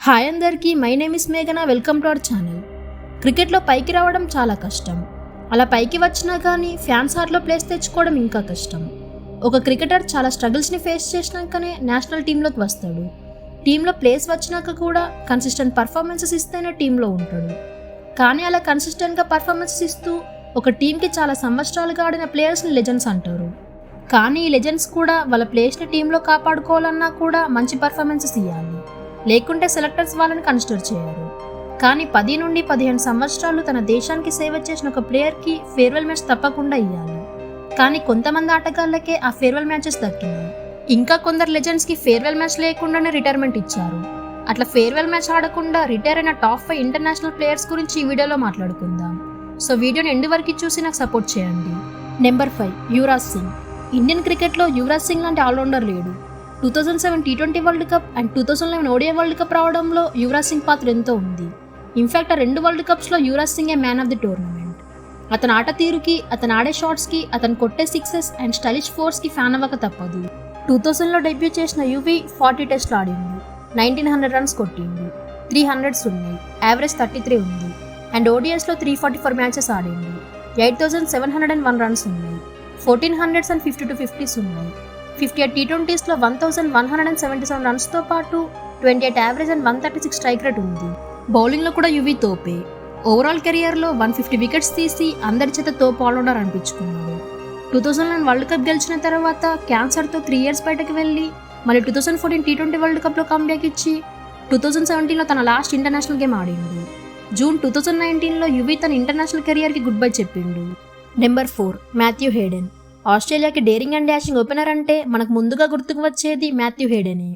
Hi అందరికీ, my name is మేఘనా. Welcome to our channel. క్రికెట్లో పైకి రావడం చాలా కష్టం. అలా పైకి వచ్చినా కానీ ఫ్యాన్స్ హార్ట్లో ప్లేస్ తెచ్చుకోవడం ఇంకా కష్టం. ఒక క్రికెటర్ చాలా స్ట్రగుల్స్ని ఫేస్ చేసినాకనే నేషనల్ టీంలోకి వస్తాడు. టీంలో ప్లేస్ వచ్చినాక కూడా కన్సిస్టెంట్ పర్ఫార్మెన్సెస్ ఇస్తేనే టీంలో ఉంటాడు. కానీ అలా కన్సిస్టెంట్గా పర్ఫార్మెన్సెస్ ఇస్తూ ఒక టీంకి చాలా సంవత్సరాలుగా ఆడిన ప్లేయర్స్ని లెజెండ్స్ అంటారు. కానీ ఈ లెజెండ్స్ కూడా వాళ్ళ ప్లేస్ని టీంలో కాపాడుకోవాలన్నా కూడా మంచి పర్ఫార్మెన్సెస్ ఇవ్వాలి, లేకుంటే సెలెక్టర్స్ వాళ్ళని కన్సిడర్ చేయరు. కానీ 10 నుండి 15 సంవత్సరాలు తన దేశానికి సేవ చేసిన ఒక ప్లేయర్కి ఫేర్వెల్ మ్యాచ్ తప్పకుండా ఇవ్వాలి. కానీ కొంతమంది ఆటగాళ్ళకే ఆ ఫేర్వెల్ మ్యాచెస్ దక్కినాయి. ఇంకా కొందరు లెజెండ్స్కి ఫేర్వెల్ మ్యాచ్ లేకుండానే రిటైర్మెంట్ ఇచ్చారు. అట్లా ఫేర్వెల్ మ్యాచ్ ఆడకుండా రిటైర్ అయిన టాప్ 5 ఇంటర్నేషనల్ ప్లేయర్స్ గురించి ఈ వీడియోలో మాట్లాడుకుందాం. సో వీడియోని ఎండ్ వరకు చూసి నాకు సపోర్ట్ చేయండి. నెంబర్ 5, యువరాజ్ సింగ్. ఇండియన్ క్రికెట్లో యువరాజ్ సింగ్ లాంటి ఆల్రౌండర్ లేడు. 2007 T20 world cup and 2011 ODI world cup రావడంలో యువరాజ్ సింగ్ పాత్ర ఎంతో ఉంది. ఇన్ఫ్యాక్ట్ ఆ 2 వరల్డ్ కప్స్లో యువరాజ్ సింగే మ్యాన్ ఆఫ్ ది టోర్నమెంట్. అతని ఆట తీరుకి, అతను ఆడే షాట్స్కి, అతను కొట్టే సిక్సెస్ అండ్ స్టైలిష్ ఫోర్స్కి ఫ్యాన్ అవ్వక తప్పదు. 2000లో డెబ్యూ చేసిన యువి 40 టెస్ట్లు ఆడిండు, 1900 రన్స్ కొట్టిండు, 300s ఉన్నాయి, యావరేజ్ 33 ఉంది. అండ్ ODIస్లో 344 మ్యాచెస్ ఆడిండు, 8701 రన్స్ ఉన్నాయి, 1400s అండ్ 52 50s ఉన్నాయి. 58 T20స్లో 1177 రన్స్తో పాటు 28 యావరేజ్ అండ్ 136 స్ట్రైక్ రేట్ ఉంది. బౌలింగ్లో కూడా యువి తోపే. ఓవరాల్ కెరియర్లో 150 వికెట్స్ తీసి అందరి చేత తోపు ఆల్రౌండర్ అనిపించుకున్నాడు. 2009 వరల్డ్ కప్ గెలిచిన తర్వాత క్యాన్సర్తో 3 years బయటకు వెళ్ళి మళ్ళీ 2014 T20 వరల్డ్ కప్లో కంబ్యాక్ ఇచ్చి 2017లో తన లాస్ట్ ఇంటర్నేషనల్ గేమ్ ఆడిండు. జూన్ 2019లో యువి తన ఇంటర్నేషనల్ కెరియర్కి గుడ్ బై చెప్పిండు. Number 4, Matthew Hayden. ఆస్ట్రేలియాకి డేరింగ్ అండ్ డాషింగ్ ఓపెనర్ అంటే మనకు ముందుగా గుర్తుకు వచ్చేది మాథ్యూ హేడెనే.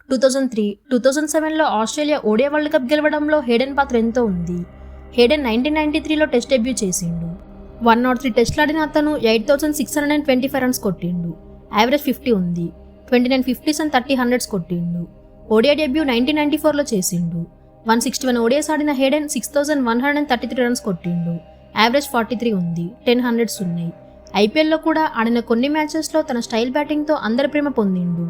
2003, 2007లో ఆస్ట్రేలియా ODI వరల్డ్ కప్ గెలవడంలో హేడెన్ పాత్ర ఎంతో ఉంది. హేడెన్ 1993లో టెస్ట్ డెబ్యూ చేసిండు. 103 టెస్ట్లు ఆడిన అతను 8625 రన్స్ కొట్టిండు, యావరేజ్ 50 ఉంది, 29 50s అండ్ 30 100s కొట్టిండు. ODI డెబ్యూ 1994లో చేసిండు. 161 ODIs ఆడిన హేడెన్ 6133 రన్స్ కొట్టిండు, యావరేజ్ 43 ఉంది, 10 100s ఉన్నాయి. IPLలో కూడా ఆడిన కొన్ని మ్యాచెస్లో తన స్టైల్ బ్యాటింగ్తో అందరి ప్రేమ పొందిండు.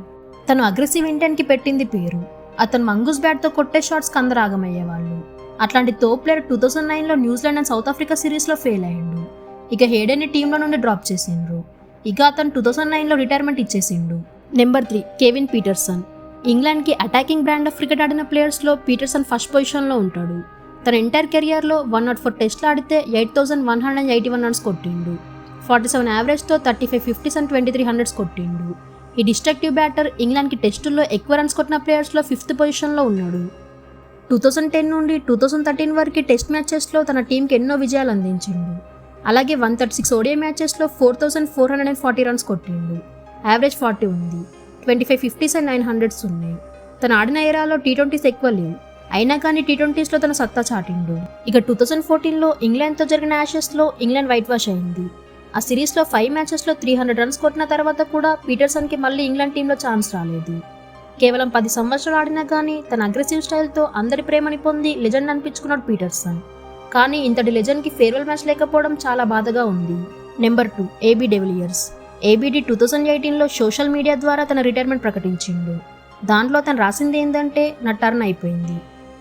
తను అగ్రెసివ్ ఇంటెన్కి పెట్టింది పేరు. అతను మంగూస్ బ్యాట్తో కొట్టే షాట్స్కి అందరు ఆగమయ్యేవాళ్ళు. అట్లాంటి తోప్ ప్లేయర్ 2009లో న్యూజిలాండ్ అండ్ సౌత్ ఆఫ్రికా సిరీస్లో ఫెయిల్ అయ్యిండు. ఇక హేడెన్ని టీంలో నుండి డ్రాప్ చేసిండ్రు. ఇక అతను 2009లో రిటైర్మెంట్ ఇచ్చేసిండు. Number 3, Kevin Pietersen. ఇంగ్లాండ్కి అటాకింగ్ బ్రాండ్ ఆఫ్ క్రికెట్ ఆడిన ప్లేయర్స్లో పీటర్సన్ ఫస్ట్ పొజిషన్లో ఉంటాడు. తన ఎంటైర్ కెరియర్లో 104 టెస్ట్లు ఆడితే 8181 రన్స్ కొట్టిండు, 47 యావరేజ్తో 35 50s అండ్ 23 100s కొట్టిండు. ఈ డిస్ట్రక్టివ్ బ్యాటర్ ఇంగ్లాండ్కి టెస్టుల్లో ఎక్కువ రన్స్ కొట్టిన ప్లేయర్స్లో 5th పొజిషన్లో ఉన్నాడు. 2010 నుండి 2013 వరకు టెస్ట్ మ్యాచెస్లో తన టీంకి ఎన్నో విజయాలు అందించిండు. అలాగే 136 ODI మ్యాచెస్లో 4440 రన్స్ కొట్టిండు, యావరేజ్ 40 ఉంది, 25 50s అండ్ 900s ఉన్నాయి. తను ఆడిన ఏరాలో T20s ఎక్కువ లేవు, అయినా కానీ T20స్లో తన సత్తా చాటిండు. ఇక 2014లో ఇంగ్లాండ్తో జరిగిన యాషెస్లో ఇంగ్లాండ్ వైట్ వాష్ అయింది. ఆ సిరీస్లో 5 మ్యాచెస్లో 300 రన్స్ కొట్టిన తర్వాత కూడా పీటర్సన్కి మళ్ళీ ఇంగ్లాండ్ టీంలో ఛాన్స్ రాలేదు. కేవలం 10 సంవత్సరాలు ఆడినా కానీ తన అగ్రెసివ్ స్టైల్తో అందరి ప్రేమని పొంది లెజెండ్ అనిపించుకున్నాడు పీటర్సన్. కానీ ఇంతటి లెజెండ్కి ఫేర్వెల్ మ్యాచ్ లేకపోవడం చాలా బాధగా ఉంది. Number 2, AB de Villiers. ఏబీడీ 2018లో సోషల్ మీడియా ద్వారా తన రిటైర్మెంట్ ప్రకటించిండు. దాంట్లో తను రాసింది ఏంటంటే, నా టర్న్ అయిపోయింది,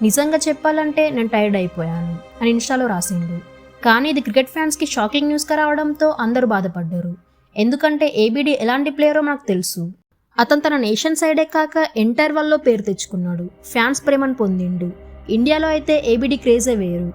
నిజంగా చెప్పాలంటే నేను టైర్డ్ అయిపోయాను అని ఇన్స్టాలో రాసిండు. కానీ ఇది క్రికెట్ ఫ్యాన్స్కి షాకింగ్ న్యూస్గా రావడంతో అందరూ బాధపడ్డారు. ఎందుకంటే ఏబీడీ ఎలాంటి ప్లేయరో మనకు తెలుసు. అతను తన నేషన్ సైడే కాక ఎంటైర్ వరల్డ్లో పేరు తెచ్చుకున్నాడు, ఫ్యాన్స్ ప్రేమను పొందిండు. ఇండియాలో అయితే ఏబీడీ క్రేజే వేరు.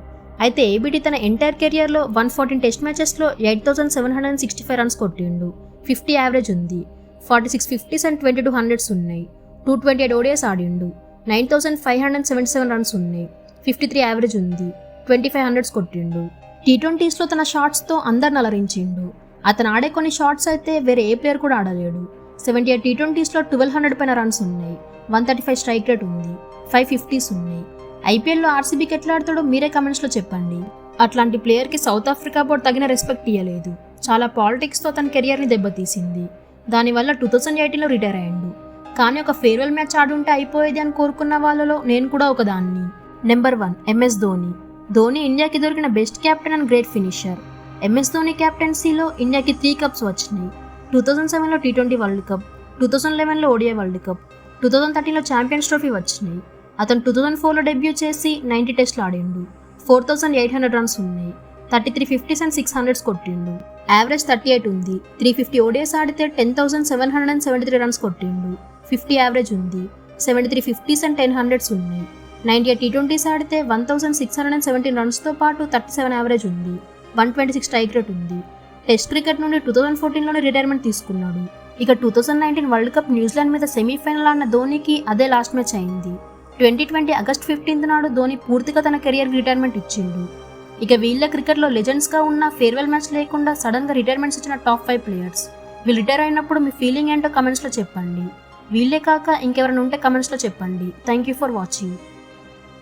అయితే ఏబీడీ తన ఎంటైర్ కెరియర్లో 114 టెస్ట్ మ్యాచెస్లో 8765 రన్స్ కొట్టిండు, 50 యావరేజ్ ఉంది, 46 50s అండ్ 22 100s ఉన్నాయి, 228 ODIs ఆడిండు, 9577 రన్స్ ఉన్నాయి, 53 యావరేజ్ ఉంది, 25 100s కొట్టిండు. T20స్లో తన షాట్స్తో అందరిని అలరించిండు. అతను ఆడే కొన్ని షాట్స్ అయితే వేరే ఏ ప్లేయర్ కూడా ఆడలేడు. 78 T20స్లో 1200 పైన రన్స్ ఉన్నాయి, 135 స్ట్రైక్ రేట్ ఉంది, 5 50s ఉన్నాయి. IPLలో ఆర్సీబీకి ఎట్లా ఆడతాడో మీరే కమెంట్స్లో చెప్పండి. అట్లాంటి ప్లేయర్కి సౌత్ ఆఫ్రికా బోర్డు తగిన రెస్పెక్ట్ ఇవ్వలేదు. చాలా పాలిటిక్స్తో తన కెరియర్ని దెబ్బతీసింది. దానివల్ల 2018లో రిటైర్ అయ్యిండు. కానీ ఒక ఫేర్వెల్ మ్యాచ్ ఆడుంటే అయిపోయేది అని కోరుకున్న వాళ్ళలో నేను కూడా ఒకదాన్ని. Number 1, MS Dhoni. ధోని ఇండియాకి దొరికిన best captain and great finisher. MS Dhoni క్యాప్టెన్సీలో ఇండియాకి 3 కప్స్ వచ్చినాయి. 2007లో T20 వరల్డ్ కప్, 2011లో ODI వరల్డ్ కప్, 2013లో ఛాంపియన్స్ ట్రోఫీ వచ్చినాయి. అతను 2004లో డెబ్యూ చేసి 90 టెస్ట్లు ఆడిండు. 4800 రన్స్ ఉన్నాయి. 33 50s అండ్ 600s కొట్టిండు. యావరేజ్ 38 ఉంది. 350 ODIs ఆడితే 10,773 రన్స్ కొట్టిండు. 50 యావరేజ్ ఉంది. 73 50s అండ్ 1000s ఉన్నాయి. 98 T20s ఆడితే 1617 రన్స్తో పాటు 37 యావరేజ్ ఉంది. 126 స్ట్రైక్ రేట్ ఉంది. టెస్ట్ క్రికెట్ నుండి 2014లోనే రిటైర్మెంట్ తీసుకున్నాడు. ఇక 2019 వరల్డ్ కప్ న్యూజిలాండ్ మీద సెమీఫైనల్ ఆడిన ధోనికి అదే లాస్ట్ మ్యాచ్ అయింది. 2020 ఆగస్ట్ 15 నాడు ధోని పూర్తిగా తన కెరియర్ రిటైర్మెంట్ ఇచ్చిండు. ఇక వీళ్ళ క్రికెట్లో లెజెండ్స్గా ఉన్న ఫేర్వెల్ మ్యాచ్ లేకుండా సడన్గా రిటైర్మెంట్స్ ఇచ్చిన టాప్ 5 ప్లేయర్స్. వీళ్ళు రిటైర్ అయినప్పుడు మీ ఫీలింగ్ ఏంటో కమెంట్స్లో చెప్పండి. వీళ్ళే కాక ఇంకెవరైనా ఉంటే కమెంట్స్లో చెప్పండి. Thank you for watching.